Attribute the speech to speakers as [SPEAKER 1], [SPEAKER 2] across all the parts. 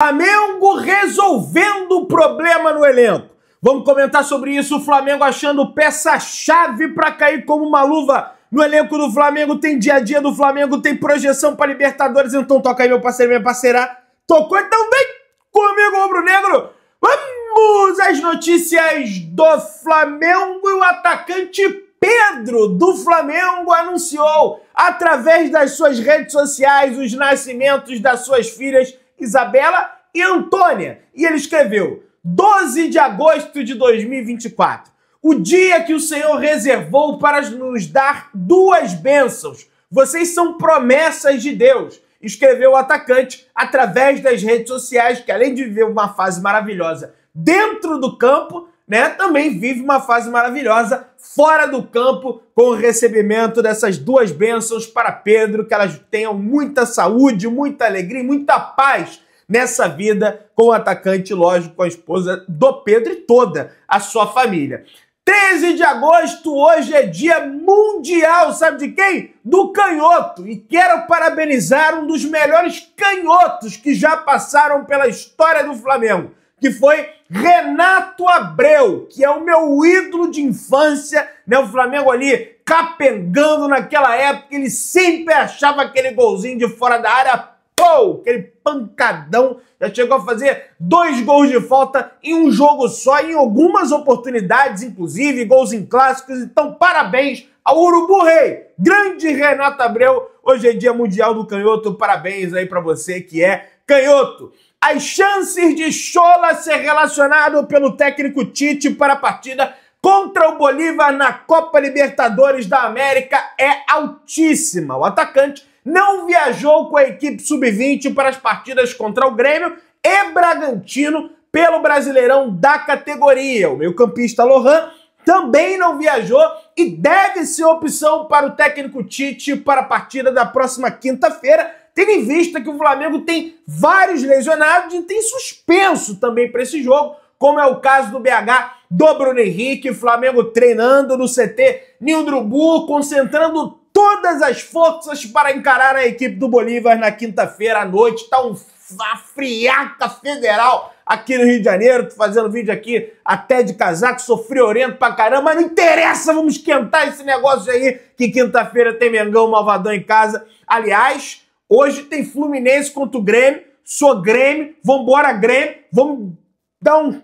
[SPEAKER 1] Flamengo resolvendo o problema no elenco. Vamos comentar sobre isso. O Flamengo achando peça-chave para cair como uma luva no elenco do Flamengo. Tem dia a dia do Flamengo, tem projeção para Libertadores. Então toca aí, meu parceiro, minha parceira. Tocou, então vem comigo, rubro-negro. Vamos às notícias do Flamengo. E o atacante Pedro do Flamengo anunciou através das suas redes sociais os nascimentos das suas filhas Isabela e Antônia. E ele escreveu: 12 de agosto de 2024, o dia que o Senhor reservou para nos dar duas bênçãos. Vocês são promessas de Deus. Escreveu o atacante através das redes sociais, que além de viver uma fase maravilhosa dentro do campo, né, também vive uma fase maravilhosa fora do campo, com o recebimento dessas duas bênçãos para Pedro, que elas tenham muita saúde, muita alegria e muita paz nessa vida com o atacante, lógico, com a esposa do Pedro e toda a sua família. 13 de agosto, hoje é dia mundial, sabe de quem? Do canhoto. E quero parabenizar um dos melhores canhotos que já passaram pela história do Flamengo, que foi Renato Abreu, que é o meu ídolo de infância, né? O Flamengo ali capengando naquela época, ele sempre achava aquele golzinho de fora da área, pô, aquele pancadão, já chegou a fazer 2 gols de falta em um jogo só, em algumas oportunidades, inclusive, gols em clássicos. Então, parabéns ao Urubu Rei, grande Renato Abreu. Hoje é dia mundial do canhoto, parabéns aí pra você que é canhoto. As chances de Chola ser relacionado pelo técnico Tite para a partida contra o Bolívar na Copa Libertadores da América é altíssima. O atacante não viajou com a equipe sub-20 para as partidas contra o Grêmio e Bragantino pelo Brasileirão da categoria. O meio-campista Lohan também não viajou e deve ser opção para o técnico Tite para a partida da próxima quinta-feira, tendo em vista que o Flamengo tem vários lesionados e tem suspenso também para esse jogo, como é o caso do BH, do Bruno Henrique. Flamengo treinando no CT Ninho do Urubu, concentrando todas as forças para encarar a equipe do Bolívar na quinta-feira à noite. Tá uma friaca federal aqui no Rio de Janeiro. Tô fazendo vídeo aqui até de casaco, sou friorento pra caramba, mas não interessa, vamos esquentar esse negócio aí, que quinta-feira tem Mengão Malvadão em casa. Aliás, hoje tem Fluminense contra o Grêmio, sou Grêmio, vambora Grêmio, vamos dar um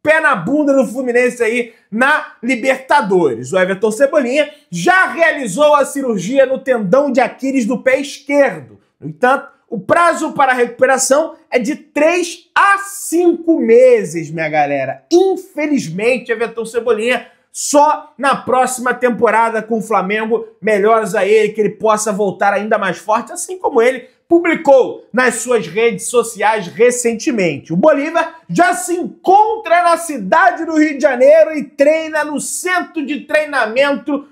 [SPEAKER 1] pé na bunda do Fluminense aí na Libertadores. O Everton Cebolinha já realizou a cirurgia no tendão de Aquiles do pé esquerdo. No entanto, o prazo para a recuperação é de 3 a 5 meses, minha galera. Infelizmente, Everton Cebolinha só na próxima temporada com o Flamengo. Melhoras a ele, que ele possa voltar ainda mais forte, assim como ele publicou nas suas redes sociais recentemente. O Bolívar já se encontra na cidade do Rio de Janeiro e treina no centro de treinamento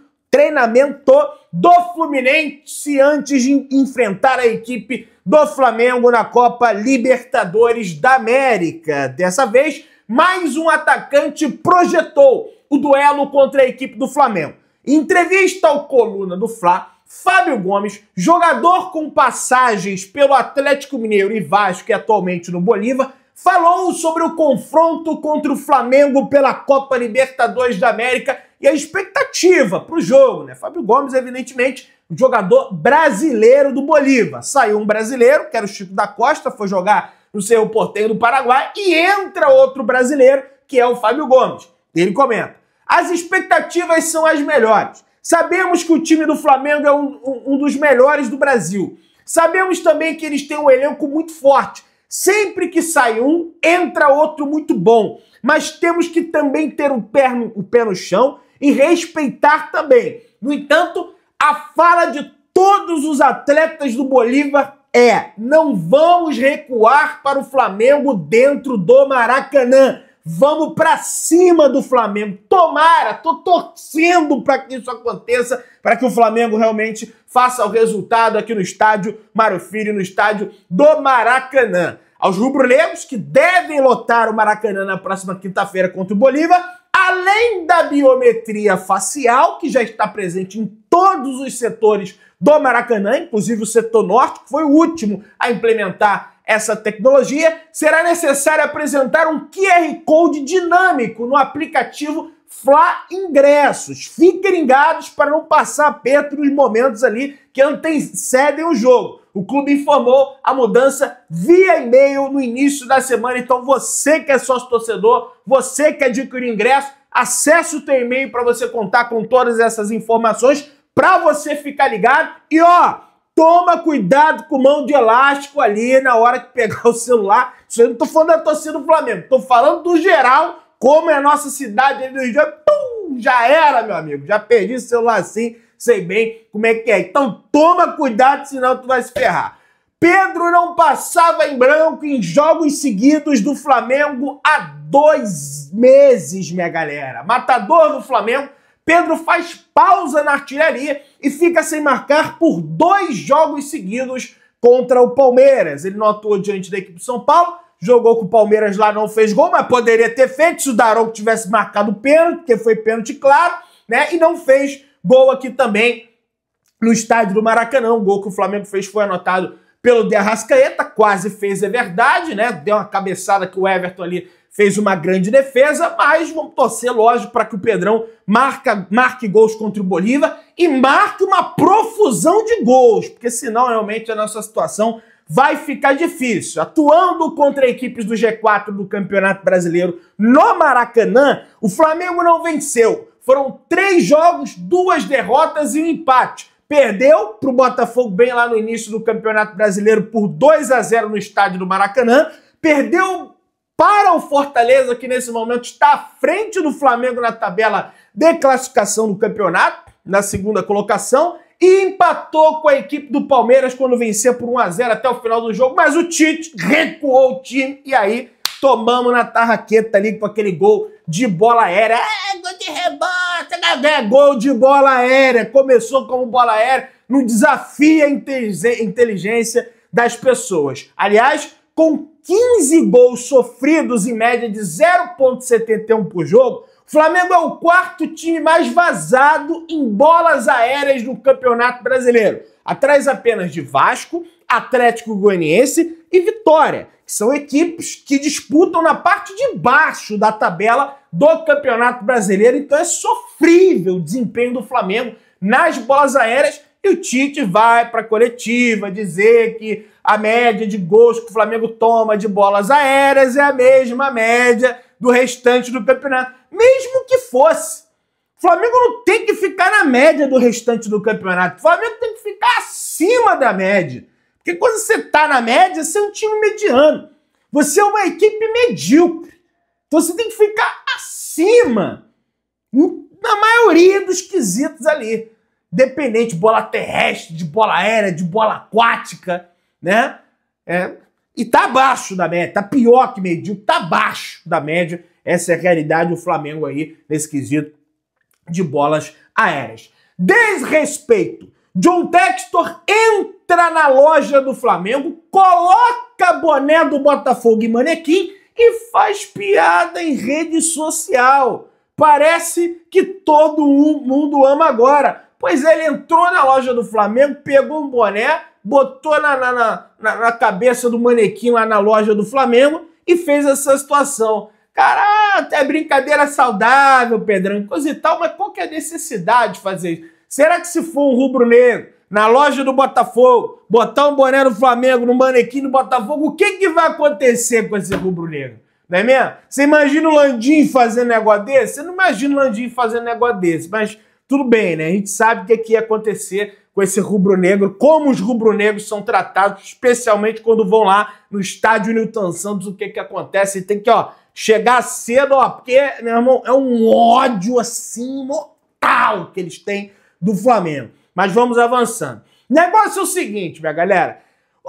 [SPEAKER 1] do Fluminense antes de enfrentar a equipe do Flamengo na Copa Libertadores da América. Dessa vez, mais um atacante projetou o duelo contra a equipe do Flamengo. Em entrevista ao Coluna do Fla, Fábio Gomes, jogador com passagens pelo Atlético Mineiro e Vasco e atualmente no Bolívar, falou sobre o confronto contra o Flamengo pela Copa Libertadores da América e a expectativa para o jogo, né? Fábio Gomes, evidentemente, jogador brasileiro do Bolívar. Saiu um brasileiro, que era o Chico da Costa, foi jogar no Cerro Porteño do Paraguai, e entra outro brasileiro, que é o Fábio Gomes. Ele comenta: as expectativas são as melhores. Sabemos que o time do Flamengo é um dos melhores do Brasil. Sabemos também que eles têm um elenco muito forte. Sempre que sai um, entra outro muito bom. Mas temos que também ter o pé no chão e respeitar também. No entanto, a fala de todos os atletas do Bolívar é: não vamos recuar para o Flamengo dentro do Maracanã. Vamos pra cima do Flamengo. Tomara, tô torcendo para que isso aconteça, para que o Flamengo realmente faça o resultado aqui no estádio Mário Filho, no estádio do Maracanã. Aos rubro-negros, que devem lotar o Maracanã na próxima quinta-feira contra o Bolívar, além da biometria facial, que já está presente em todos os setores do Maracanã, inclusive o setor norte, que foi o último a implementar essa tecnologia, será necessário apresentar um QR Code dinâmico no aplicativo Fla Ingressos. Fiquem ligados para não passar aperto nos momentos ali que antecedem o jogo. O clube informou a mudança via e-mail no início da semana, então você que é sócio torcedor, você que adquiriu ingresso, acesse o teu e-mail para você contar com todas essas informações, para você ficar ligado. E ó, toma cuidado com mão de elástico ali na hora que pegar o celular. Isso eu não tô falando da torcida do Flamengo, tô falando do geral, como é a nossa cidade ali do Rio de Janeiro. Pum, já era, meu amigo, já perdi o celular assim, sei bem como é que é. Então toma cuidado, senão tu vai se ferrar. Pedro não passava em branco em jogos seguidos do Flamengo há 2 meses, minha galera. Matador do Flamengo, Pedro faz pausa na artilharia e fica sem marcar por 2 jogos seguidos contra o Palmeiras. Ele não atuou diante da equipe de São Paulo, jogou com o Palmeiras lá, não fez gol, mas poderia ter feito se o Daronco tivesse marcado o pênalti, porque foi pênalti claro, né? E não fez gol aqui também no estádio do Maracanã. O gol que o Flamengo fez foi anotado pelo De Arrascaeta, quase fez, é verdade, né? Deu uma cabeçada que o Everton ali fez uma grande defesa, mas vamos torcer, lógico, para que o Pedrão marque gols contra o Bolívar e marque uma profusão de gols, porque senão realmente a nossa situação vai ficar difícil. Atuando contra equipes do G4 do Campeonato Brasileiro no Maracanã, o Flamengo não venceu. Foram 3 jogos, 2 derrotas e um empate. Perdeu para o Botafogo bem lá no início do Campeonato Brasileiro por 2-0 no estádio do Maracanã. Perdeu para o Fortaleza, que nesse momento está à frente do Flamengo na tabela de classificação do campeonato, na 2ª colocação, e empatou com a equipe do Palmeiras quando vencia por 1-0 até o final do jogo, mas o Tite recuou o time e aí tomamos na tarraqueta ali com aquele gol de bola aérea. Gol de rebote, gol de bola aérea. Começou como bola aérea, não desafia a inteligência das pessoas. Aliás, com 15 gols sofridos em média de 0,71 por jogo, o Flamengo é o 4º time mais vazado em bolas aéreas no Campeonato Brasileiro. Atrás apenas de Vasco, Atlético Goianiense e Vitória, que são equipes que disputam na parte de baixo da tabela do Campeonato Brasileiro. Então é sofrível o desempenho do Flamengo nas bolas aéreas. E o Tite vai para a coletiva dizer que a média de gols que o Flamengo toma de bolas aéreas é a mesma média do restante do campeonato. Mesmo que fosse. O Flamengo não tem que ficar na média do restante do campeonato. O Flamengo tem que ficar acima da média. Porque quando você está na média, você é um time mediano. Você é uma equipe medíocre. Então você tem que ficar acima na maioria dos quesitos ali. Dependente de bola terrestre, de bola aérea, de bola aquática, né? E tá abaixo da média, tá pior que medíocre, tá abaixo da média. Essa é a realidade do Flamengo aí, nesse quesito de bolas aéreas. Desrespeito. John Textor entra na loja do Flamengo, coloca boné do Botafogo e manequim e faz piada em rede social. Parece que todo mundo ama agora. Pois é, ele entrou na loja do Flamengo, pegou um boné, botou na cabeça do manequim lá na loja do Flamengo e fez essa situação. Cara, é brincadeira saudável, Pedrão, coisa e tal, mas qual que é a necessidade de fazer isso? Será que se for um rubro-negro na loja do Botafogo, botar um boné do Flamengo no manequim do Botafogo, o que vai acontecer com esse rubro-negro? Não é mesmo? Você imagina o Landim fazendo negócio desse? Você não imagina o Landim fazendo negócio desse, mas tudo bem, né? A gente sabe o que ia acontecer com esse rubro-negro, como os rubro-negros são tratados, especialmente quando vão lá no estádio Newton Santos, o que acontece? E tem que, chegar cedo, porque, meu irmão, é um ódio, assim, mortal que eles têm do Flamengo. Mas vamos avançando. O negócio é o seguinte, minha galera.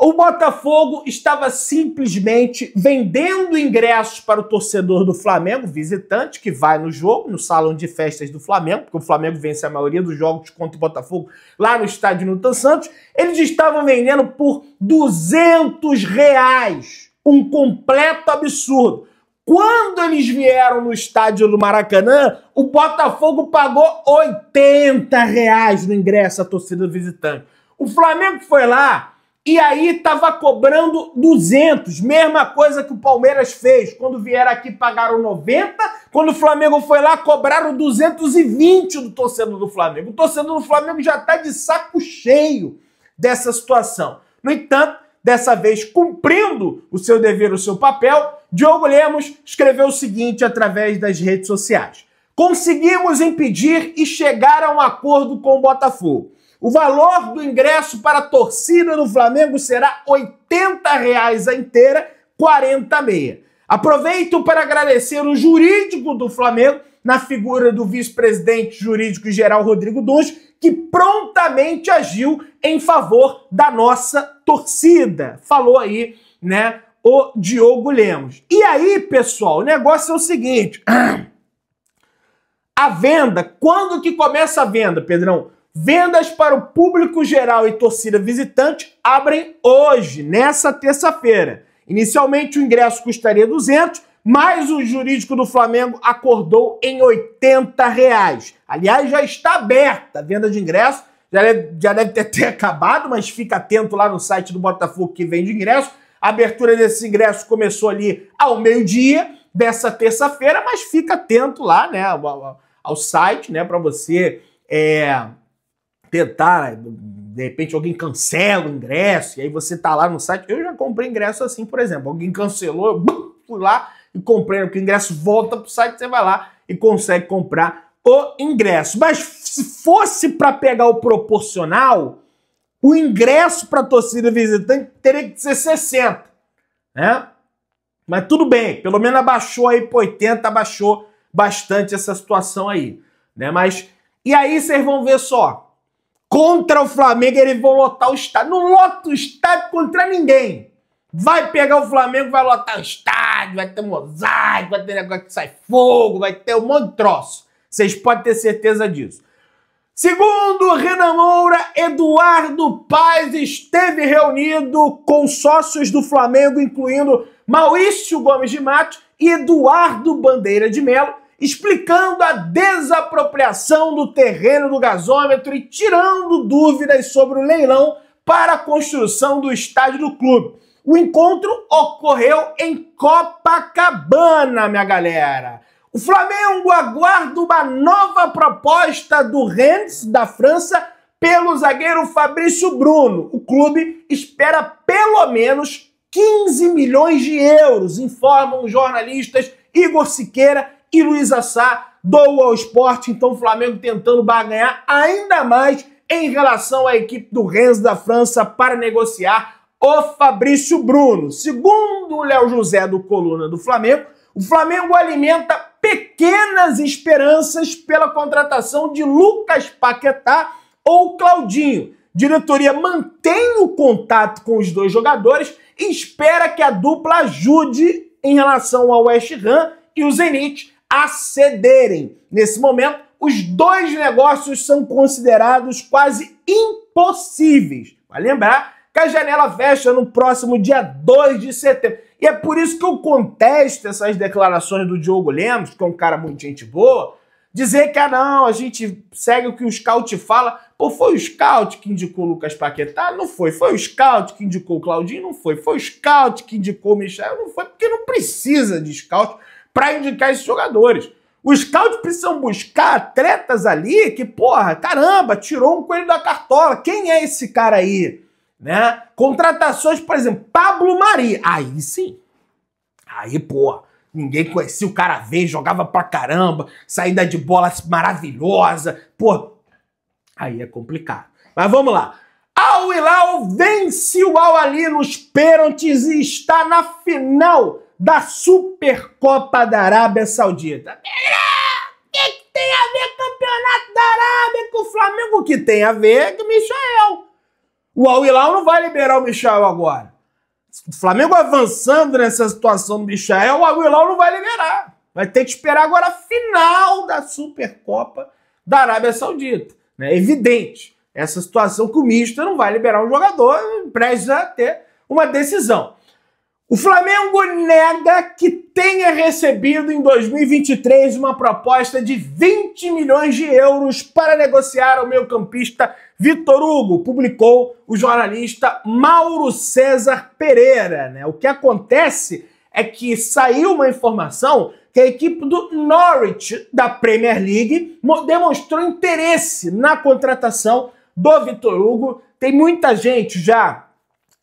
[SPEAKER 1] O Botafogo estava simplesmente vendendo ingressos para o torcedor do Flamengo, visitante, que vai no jogo, no salão de festas do Flamengo, porque o Flamengo vence a maioria dos jogos contra o Botafogo lá no estádio Newton Santos. Eles estavam vendendo por R$200. Um completo absurdo. Quando eles vieram no estádio do Maracanã, o Botafogo pagou R$80 no ingresso à torcida visitante. O Flamengo foi lá E aí tava cobrando 200, mesma coisa que o Palmeiras fez. Quando vieram aqui pagaram 90, quando o Flamengo foi lá cobraram 220 do torcedor do Flamengo. O torcedor do Flamengo já tá de saco cheio dessa situação. No entanto, dessa vez cumprindo o seu dever, o seu papel, Diogo Lemos escreveu o seguinte através das redes sociais: conseguimos impedir e chegar a um acordo com o Botafogo. O valor do ingresso para a torcida do Flamengo será R$ 80 a inteira, 40 meia. Aproveito para agradecer o jurídico do Flamengo, na figura do vice-presidente jurídico geral Rodrigo Dunge, que prontamente agiu em favor da nossa torcida. Falou aí, né, o Diogo Lemos. E aí, pessoal, o negócio é o seguinte: a venda, quando que começa a venda, Pedrão? Vendas para o público geral e torcida visitante abrem hoje, nessa terça-feira. Inicialmente o ingresso custaria 200, mas o jurídico do Flamengo acordou em R$ 80. Aliás, já está aberta a venda de ingresso, já deve ter acabado, mas fica atento lá no site do Botafogo que vende ingresso. A abertura desses ingressos começou ali ao meio-dia dessa terça-feira, mas fica atento lá, né, ao site, né, para você tentar, de repente alguém cancela o ingresso, e aí você tá lá no site. Eu já comprei ingresso assim, por exemplo, alguém cancelou, eu fui lá e comprei, porque o ingresso volta pro site, você vai lá e consegue comprar o ingresso. Mas se fosse para pegar o proporcional, o ingresso para torcida visitante teria que ser 60, né? Mas tudo bem, pelo menos abaixou aí para 80, abaixou bastante essa situação aí, né? Mas, e aí vocês vão ver só, contra o Flamengo eles vão lotar o estádio. Não lota o estádio contra ninguém. Vai pegar o Flamengo, vai lotar o estádio, vai ter mosaico, vai ter negócio que sai fogo, vai ter um monte de troço. Vocês podem ter certeza disso. Segundo Renan Moura, Eduardo Paes esteve reunido com sócios do Flamengo, incluindo Maurício Gomes de Matos e Eduardo Bandeira de Melo, explicando a desapropriação do terreno do gasômetro e tirando dúvidas sobre o leilão para a construção do estádio do clube. O encontro ocorreu em Copacabana, minha galera. O Flamengo aguarda uma nova proposta do Rennes, da França, pelo zagueiro Fabrício Bruno. O clube espera pelo menos 15 milhões de euros, informam os jornalistas Igor Siqueira e Luiz Assá do UOL Esporte. Então o Flamengo tentando barganhar ainda mais em relação à equipe do Rennes da França para negociar o Fabrício Bruno. Segundo o Léo José do Coluna do Flamengo, o Flamengo alimenta pequenas esperanças pela contratação de Lucas Paquetá ou Claudinho. Diretoria mantém o contato com os dois jogadores e espera que a dupla ajude em relação ao West Ham e o Zenit a cederem. Nesse momento, os dois negócios são considerados quase impossíveis. Vai lembrar que a janela fecha no próximo dia 2 de setembro. E é por isso que eu contesto essas declarações do Diogo Lemos, que é um cara muito gente boa, dizer que, não, a gente segue o que o scout fala. Pô, foi o scout que indicou o Lucas Paquetá? Não foi. Foi o scout que indicou o Claudinho? Não foi. Foi o scout que indicou o Michel? Não foi, porque não precisa de scout para indicar esses jogadores. Os scouts precisam buscar atletas ali que, porra, caramba, tirou um coelho da cartola. Quem é esse cara aí? Né? Contratações, por exemplo, Pablo Mari. Aí sim. Aí, porra, ninguém conhecia, o cara veio, jogava pra caramba, saída de bola maravilhosa. Pô, aí é complicado. Mas vamos lá. Al Hilal vence o Al Ahly nos pênaltis e está na final da Supercopa da Arábia Saudita. O que tem a ver campeonato da Arábia com o Flamengo? O que tem a ver com o Michel? O Al Hilal não vai liberar o Michel agora. O Flamengo avançando nessa situação do Michel, o Al Hilal não vai liberar. Vai ter que esperar agora a final da Supercopa da Arábia Saudita. É evidente essa situação que o Mister não vai liberar um jogador, precisa ter uma decisão. O Flamengo nega que tenha recebido em 2023 uma proposta de 20 milhões de euros para negociar o meio-campista Vitor Hugo, publicou o jornalista Mauro César Pereira, né? O que acontece é que saiu uma informação que a equipe do Norwich da Premier League demonstrou interesse na contratação do Vitor Hugo. Tem muita gente já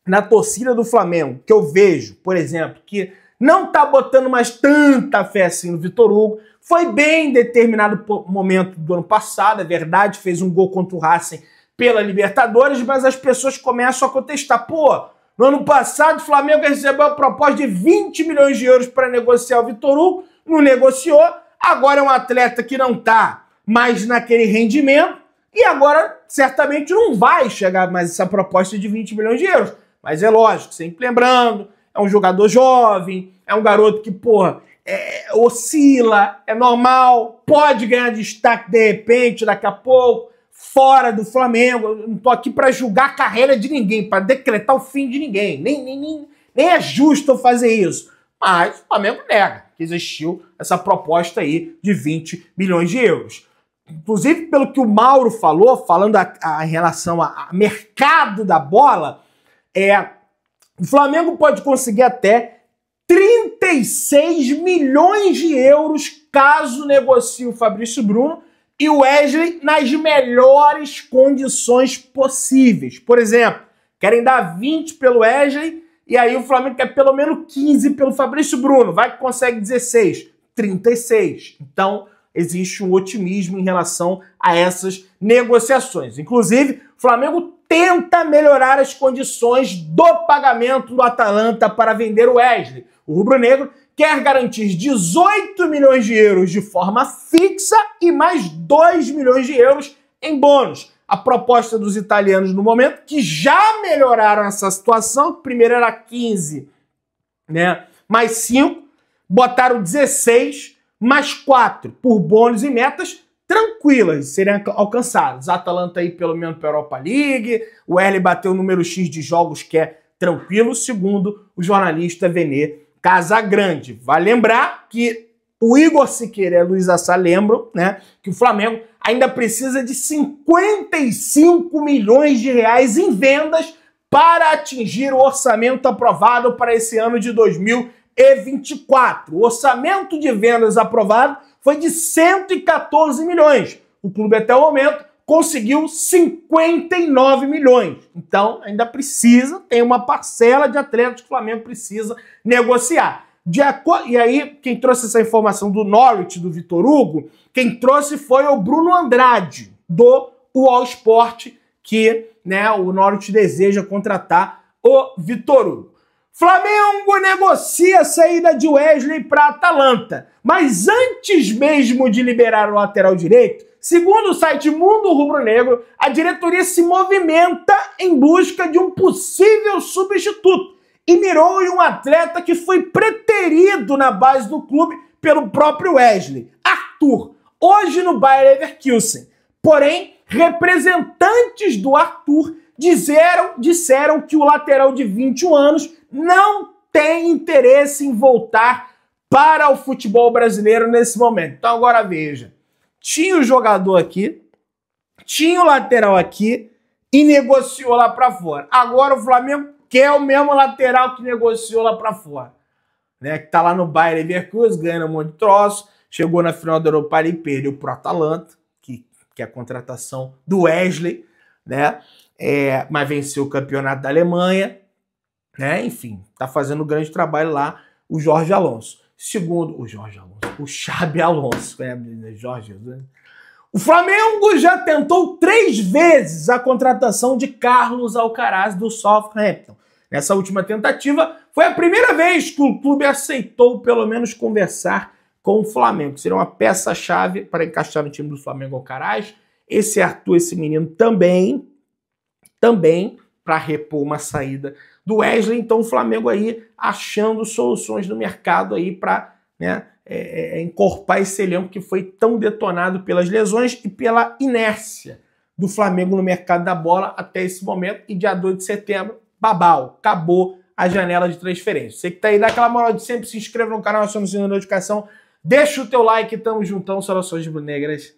[SPEAKER 1] na torcida do Flamengo, que eu vejo, por exemplo, que não tá botando mais tanta fé assim no Vitor Hugo. Foi bem em determinado momento do ano passado, é verdade, fez um gol contra o Racing pela Libertadores, mas as pessoas começam a contestar. Pô, no ano passado o Flamengo recebeu a proposta de 20 milhões de euros para negociar o Vitor Hugo, não negociou, agora é um atleta que não tá mais naquele rendimento e agora certamente não vai chegar mais essa proposta de 20 milhões de euros. Mas é lógico, sempre lembrando, é um jogador jovem, é um garoto que, porra, oscila, é normal, pode ganhar destaque de repente, daqui a pouco, fora do Flamengo. Eu não tô aqui para julgar a carreira de ninguém, para decretar o fim de ninguém. Nem é justo eu fazer isso. Mas o Flamengo nega que existiu essa proposta aí de 20 milhões de euros. Inclusive, pelo que o Mauro falou, falando em relação ao mercado da bola, o Flamengo pode conseguir até 36 milhões de euros caso negocie o Fabrício Bruno e o Wesley nas melhores condições possíveis. Por exemplo, querem dar 20 pelo Wesley e aí o Flamengo quer pelo menos 15 pelo Fabrício Bruno. Vai que consegue 16, 36. Então, existe um otimismo em relação a essas negociações. Inclusive, o Flamengo tenta melhorar as condições do pagamento do Atalanta para vender o Wesley. O rubro-negro quer garantir 18 milhões de euros de forma fixa e mais 2 milhões de euros em bônus. A proposta dos italianos no momento, que já melhoraram essa situação, primeiro era 15, né? Mais 5, botaram 16, mais 4 por bônus e metas tranquilas serem alcançadas. A Atalanta aí pelo menos para a Europa League, o Wesley bateu o número X de jogos que é tranquilo, segundo o jornalista Vene Casagrande. Vale lembrar que o Igor Siqueira e a Luísa Sá lembram, né, que o Flamengo ainda precisa de 55 milhões de reais em vendas para atingir o orçamento aprovado para esse ano de 2024. O orçamento de vendas aprovado foi de 114 milhões. O clube até o momento conseguiu 59 milhões. Então ainda precisa, tem uma parcela de atletas que o Flamengo precisa negociar. E aí, quem trouxe essa informação do Norwich, do Vitor Hugo, quem trouxe foi o Bruno Andrade, do UOL Sport, que, né, o Norwich deseja contratar o Vitor Hugo. Flamengo negocia a saída de Wesley para a Atalanta, mas antes mesmo de liberar o lateral direito, segundo o site Mundo Rubro-Negro, a diretoria se movimenta em busca de um possível substituto e mirou em um atleta que foi preterido na base do clube pelo próprio Wesley, Arthur, hoje no Bayer Leverkusen. Porém, representantes do Arthur disseram que o lateral de 21 anos não tem interesse em voltar para o futebol brasileiro nesse momento. Então agora veja, tinha o jogador aqui, tinha o lateral aqui e negociou lá para fora. Agora o Flamengo quer o mesmo lateral que negociou lá para fora, né? Que tá lá no Bayer Leverkusen, ganhando um monte de troço, chegou na final da Europa League, perdeu pro Atalanta, que é a contratação do Wesley, né? Mas venceu o campeonato da Alemanha, né? Enfim, tá fazendo um grande trabalho lá o Jorge Alonso. Segundo o Xabi Alonso, Jorge, né? O Flamengo já tentou 3 vezes a contratação de Carlos Alcaraz do Southampton. Nessa última tentativa, foi a primeira vez que o clube aceitou pelo menos conversar com o Flamengo. Seria uma peça-chave para encaixar no time do Flamengo Alcaraz. Esse Arthur, esse menino também para repor uma saída do Wesley. Então o Flamengo aí achando soluções no mercado aí para, né, encorpar esse elenco que foi tão detonado pelas lesões e pela inércia do Flamengo no mercado da bola até esse momento. E dia 2 de setembro, babau, acabou a janela de transferência. Você que tá aí, dá aquela moral de sempre, se inscreva no canal, aciona o sininho de notificação, deixa o teu like, tamo juntão, saudações rubro-negras.